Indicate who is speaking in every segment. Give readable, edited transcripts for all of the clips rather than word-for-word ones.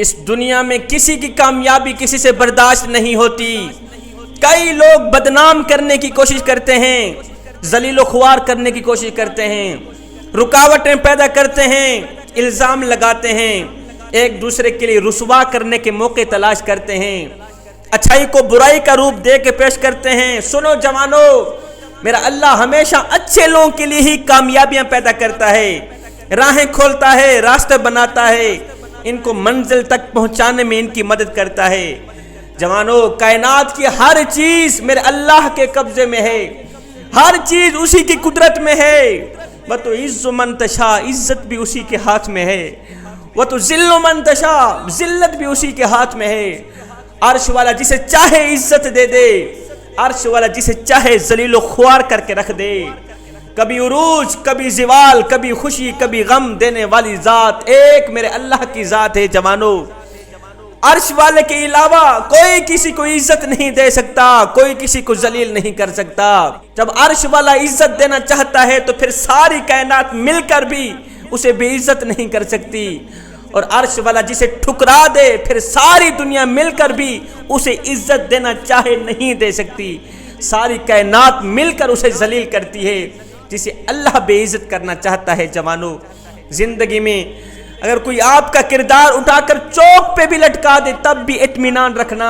Speaker 1: اس دنیا میں کسی کی کامیابی کسی سے برداشت نہیں ہوتی۔ کئی لوگ بدنام کرنے کی کوشش کرتے ہیں، ذلیل و خوار کرنے کی کوشش کرتے ہیں، رکاوٹیں پیدا کرتے ہیں، الزام لگاتے ہیں، ایک دوسرے کے لیے رسوا کرنے کے موقع تلاش کرتے ہیں، اچھائی کو برائی کا روپ دے کے پیش کرتے ہیں۔ سنو جوانو، میرا اللہ ہمیشہ اچھے لوگوں کے لیے ہی کامیابیاں پیدا کرتا ہے، راہیں کھولتا ہے، راستے بناتا ہے، ان کو منزل تک پہنچانے میں ان کی مدد کرتا ہے۔ جوانو، کائنات کی ہر چیز میرے اللہ کے قبضے میں ہے، ہر چیز اسی کی قدرت میں ہے۔ وَتُعِزُّ مَن تَشَاءُ، عزت بھی اسی کے ہاتھ میں ہے، وَتُذِلُّ مَن تَشَاءُ، ذلت بھی اسی کے ہاتھ میں ہے۔ عرش والا جسے چاہے عزت دے دے، عرش والا جسے چاہے ذلیل و خوار کر کے رکھ دے۔ کبھی عروج، کبھی زوال، کبھی خوشی، کبھی غم دینے والی ذات ایک میرے اللہ کی ذات ہے۔ جوانو، عرش والے کے علاوہ کوئی کسی کو عزت نہیں دے سکتا، کوئی کسی کو ذلیل نہیں کر سکتا۔ جب عرش والا عزت دینا چاہتا ہے تو پھر ساری کائنات مل کر بھی اسے بے عزت نہیں کر سکتی، اور عرش والا جسے ٹھکرا دے پھر ساری دنیا مل کر بھی اسے عزت دینا چاہے نہیں دے سکتی۔ ساری کائنات مل کر اسے ذلیل کرتی ہے جسے اللہ بے عزت کرنا چاہتا ہے۔ جوانو، زندگی میں اگر کوئی آپ کا کردار اٹھا کر چوک پہ بھی لٹکا دے تب بھی اطمینان رکھنا،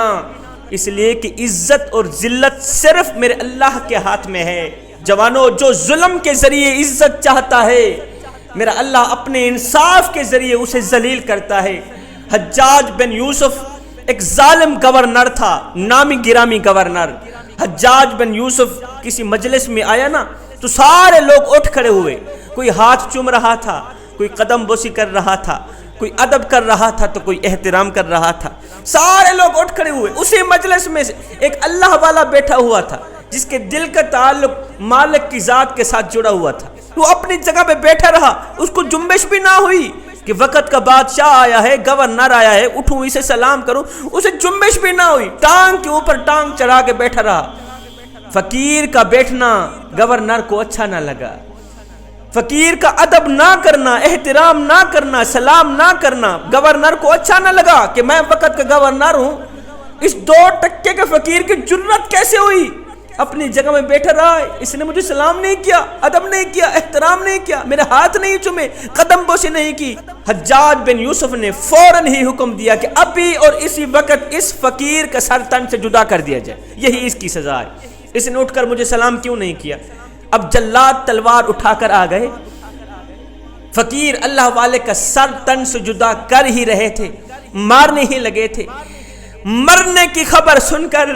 Speaker 1: اس لیے کہ عزت اور ذلت صرف میرے اللہ کے ہاتھ میں ہے۔ جوانو، جو ظلم کے ذریعے عزت چاہتا ہے میرا اللہ اپنے انصاف کے ذریعے اسے ذلیل کرتا ہے۔ حجاج بن یوسف ایک ظالم گورنر تھا، نامی گرامی گورنر۔ حجاج بن یوسف کسی مجلس میں آیا نا تو سارے لوگ اٹھ کھڑے ہوئے، کوئی ہاتھ چوم رہا تھا، کوئی قدم بوسی کر رہا تھا، کوئی ادب کر رہا تھا تو کوئی احترام کر رہا تھا۔ سارے لوگ اٹھ کھڑے ہوئے۔ اسی مجلس میں سے ایک اللہ والا بیٹھا ہوا تھا جس کے دل کا تعلق مالک کی ذات کے ساتھ جڑا ہوا تھا۔ وہ اپنی جگہ پہ بیٹھا رہا، اس کو جنبش بھی نہ ہوئی کہ وقت کا بادشاہ آیا ہے، گورنر آیا ہے، اٹھوں اسے سلام کروں، اسے جنبش بھی نہ ہوئی، ٹانگ کے اوپر ٹانگ چڑھا کے بیٹھا رہا۔ فقیر کا بیٹھنا گورنر کو اچھا نہ لگا، فقیر کا ادب نہ کرنا، احترام نہ کرنا، سلام نہ کرنا گورنر کو اچھا نہ لگا کہ میں وقت کا گورنر ہوں، اس 2 ٹکے کے فقیر کی جرت کیسے ہوئی؟ اپنی جگہ میں بیٹھا رہا ہے، اس نے مجھے سلام نہیں کیا، ادب نہیں کیا، احترام نہیں کیا، میرے ہاتھ نہیں چومے، قدم بوسی نہیں کی۔ حجاج بن یوسف نے فوراً ہی حکم دیا کہ ابھی اور اسی وقت اس فقیر کا سر تن سے جدا کر دیا جائے، یہی اس کی سزا ہے۔ اس نے اٹھ کر مجھے سلام کیوں نہیں کیا؟ اب جلاد تلوار اٹھا کر آ گئے، فقیر اللہ والے کا سر تن سے جدا کر ہی رہے تھے، مارنے ہی لگے تھے۔ مرنے کی خبر سن کر،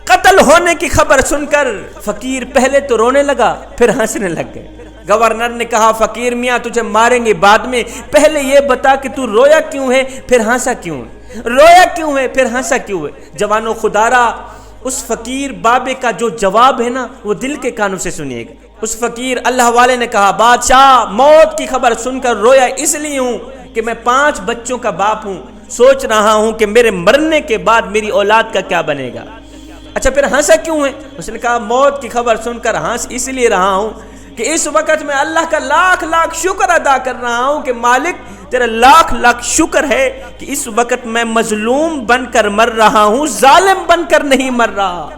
Speaker 1: قتل ہونے کی خبر سن کر فقیر پہلے تو رونے لگا، پھر ہنسنے لگ گئے۔ گورنر نے کہا فقیر میاں تجھے ماریں گے بعد میں، پہلے یہ بتا کہ تو رویا کیوں ہے پھر ہنسا کیوں ہے، رویا کیوں ہے پھر ہنسا کیوں ہے؟ جوانو، خدارا اس فقیر بابے کا جو جواب ہے نا وہ دل کے کانوں سے سنیے گا۔ اس فقیر اللہ والے نے کہا بادشاہ موت کی خبر سن کر رویا اس لیے ہوں کہ میں 5 بچوں کا باپ ہوں، سوچ رہا ہوں کہ میرے مرنے کے بعد میری اولاد کا کیا بنے گا۔ اچھا پھر ہنسا کیوں ہے؟ اس نے کہا موت کی خبر سن کر ہنس اس لیے رہا ہوں کہ اس وقت میں اللہ کا لاکھ لاکھ شکر ادا کر رہا ہوں کہ مالک تیرا لاکھ لاکھ شکر ہے کہ اس وقت میں مظلوم بن کر مر رہا ہوں، ظالم بن کر نہیں مر رہا۔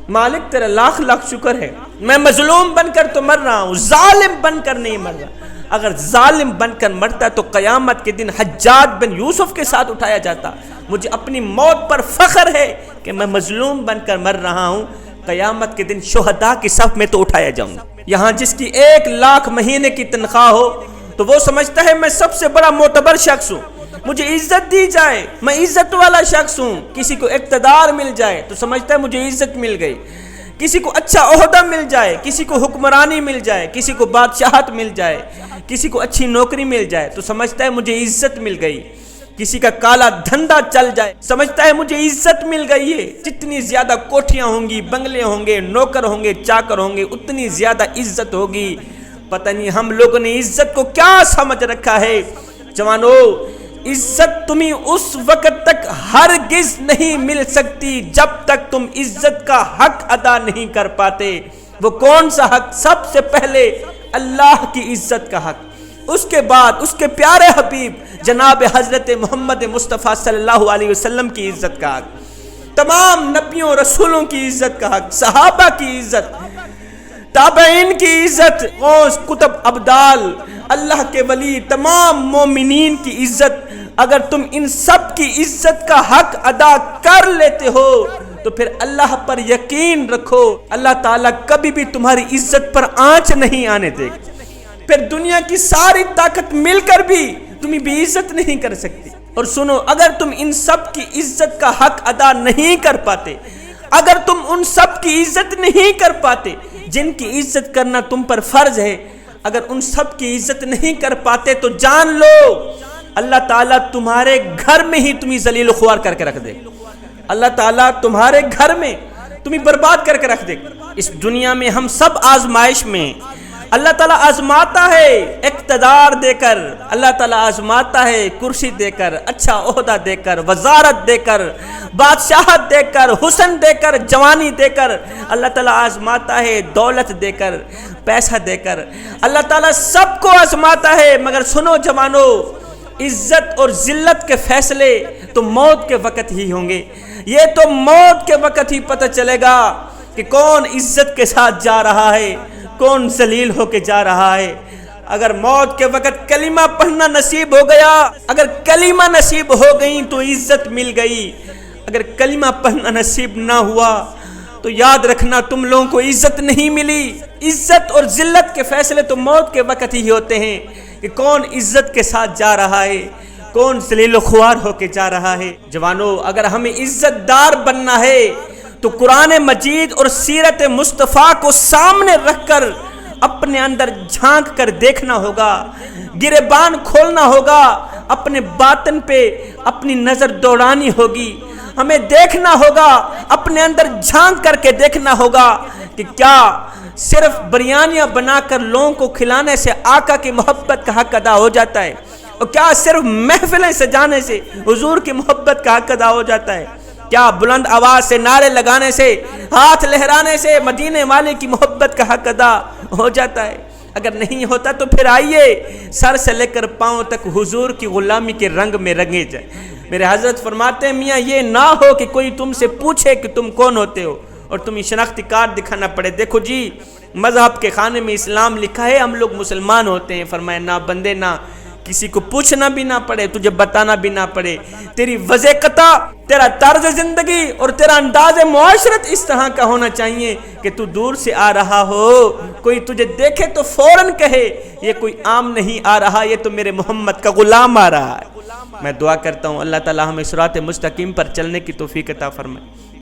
Speaker 1: مالک تیرا لاکھ لاکھ شکر ہے، میں مظلوم بن کر تو مر رہا ہوں، ظالم بن کر نہیں مر رہا۔ اگر ظالم بن کر مرتا تو قیامت کے دن حجاج بن یوسف کے ساتھ اٹھایا جاتا۔ مجھے اپنی موت پر فخر ہے کہ میں مظلوم بن کر مر رہا ہوں، قیامت کے دن شہداء کی صف میں تو اٹھایا جاؤں گا۔ یہاں جس کی 1 لاکھ مہینے کی تنخواہ ہو تو وہ سمجھتا ہے میں سب سے بڑا معتبر شخص ہوں، مجھے عزت دی جائے، میں عزت والا شخص ہوں۔ کسی کو اقتدار مل جائے تو سمجھتا ہے مجھے عزت مل گئی، کسی کو اچھا عہدہ مل جائے، کسی کو حکمرانی مل جائے، کسی کو بادشاہت مل جائے، کسی کو اچھی نوکری مل جائے تو سمجھتا ہے مجھے عزت مل گئی، کسی کا کالا دھندا چل جائے سمجھتا ہے مجھے عزت مل گئی ہے۔ جتنی زیادہ کوٹھیاں ہوں گی، بنگلے ہوں گے، نوکر ہوں گے، چاکر ہوں گے، اتنی زیادہ عزت ہوگی۔ پتہ نہیں ہم لوگوں نے عزت کو کیا سمجھ رکھا ہے۔ جوانو، عزت تمہیں اس وقت تک ہرگز نہیں مل سکتی جب تک تم عزت کا حق ادا نہیں کر پاتے۔ وہ کون سا حق؟ سب سے پہلے اللہ کی عزت کا حق، اس کے بعد اس کے پیارے حبیب جناب حضرت محمد مصطفیٰ صلی اللہ علیہ وسلم کی عزت کا حق، تمام نبیوں رسولوں کی عزت کا حق، صحابہ کی عزت، تابعین کی عزت، غوث قطب ابدال، اللہ کے ولی، تمام مومنین کی عزت، اگر تم ان سب کی عزت کا حق ادا کر لیتے ہو تو پھر اللہ پر یقین رکھو، اللہ تعالیٰ کبھی بھی تمہاری عزت پر آنچ نہیں آنے دے گا۔ پھر دنیا کی ساری طاقت مل کر بھی تمہیں بھی عزت نہیں کر سکتی۔ اور سنو، اگر تم ان سب کی عزت کا حق ادا نہیں کر پاتے، اگر تم ان سب کی عزت نہیں کر پاتے جن کی عزت کرنا تم پر فرض ہے، اگر ان سب کی عزت نہیں کر پاتے تو جان لو اللہ تعالیٰ تمہارے گھر میں ہی تمہیں ذلیل و خوار کر کے رکھ دے، اللہ تعالیٰ تمہارے گھر میں تمہیں برباد کر کے رکھ دے۔ اس دنیا میں ہم سب آزمائش میں، اللہ تعالیٰ آزماتا ہے اقتدار دے کر، اللہ تعالیٰ آزماتا ہے کرسی دے کر، اچھا عہدہ دے کر، وزارت دے کر، بادشاہت دے کر، حسن دے کر، جوانی دے کر، اللہ تعالیٰ آزماتا ہے دولت دے کر، پیسہ دے کر، اللہ تعالیٰ سب کو آزماتا ہے۔ مگر سنو جوانو، عزت اور ذلت کے فیصلے تو موت کے وقت ہی ہوں گے، یہ تو موت کے وقت ہی پتہ چلے گا کہ کون عزت کے ساتھ جا رہا ہے، کون ذلیل ہو کے جا رہا ہے۔ اگر موت کے وقت کلمہ پڑھنا نصیب ہو گیا، اگر کلمہ نصیب ہو گئی تو عزت مل گئی، اگر کلمہ پڑھنا نصیب نہ ہوا تو یاد رکھنا تم لوگوں کو عزت نہیں ملی۔ عزت اور ذلت کے فیصلے تو موت کے وقت ہی ہوتے ہیں کہ کون عزت کے ساتھ جا رہا ہے، کون ذلیل و خوار ہو کے جا رہا ہے۔ جوانو، اگر ہمیں عزت دار بننا ہے تو قرآن مجید اور سیرت مصطفیٰ کو سامنے رکھ کر اپنے اندر جھانک کر دیکھنا ہوگا، گریبان کھولنا ہوگا، اپنے باطن پہ اپنی نظر دوڑانی ہوگی، ہمیں دیکھنا ہوگا، اپنے اندر جھانک کر کے دیکھنا ہوگا کہ کیا صرف بریانیاں بنا کر لوگوں کو کھلانے سے آقا کی محبت کا حق ادا ہو جاتا ہے، اور کیا صرف محفلیں سجانے سے حضور کی محبت کا حق ادا ہو جاتا ہے؟ کیا بلند آواز سے نعرے لگانے سے، ہاتھ لہرانے سے مدینے والے کی محبت کا حق ادا ہو جاتا ہے؟ اگر نہیں ہوتا تو پھر آئیے سر سے لے کر پاؤں تک حضور کی غلامی کے رنگ میں رنگے جائے۔ میرے حضرت فرماتے ہیں میاں یہ نہ ہو کہ کوئی تم سے پوچھے کہ تم کون ہوتے ہو اور تمہیں شناختی کارڈ دکھانا پڑے، دیکھو جی مذہب کے خانے میں اسلام لکھا ہے، ہم لوگ مسلمان ہوتے ہیں۔ فرمایا نہ بندے، نہ کسی کو پوچھنا بھی نہ پڑے، تجھے بتانا بھی نہ پڑے، تیری وضع قطع، تیرا طرز زندگی اور تیرا انداز معاشرت اس طرح کا ہونا چاہیے کہ تو دور سے آ رہا ہو، کوئی تجھے دیکھے تو فوراً کہے یہ کوئی عام نہیں آ رہا، یہ تو میرے محمد کا غلام آ رہا ہے۔ میں دعا کرتا ہوں اللہ تعالی ہمیں صراط مستقیم پر چلنے کی توفیق عطا فرمائے۔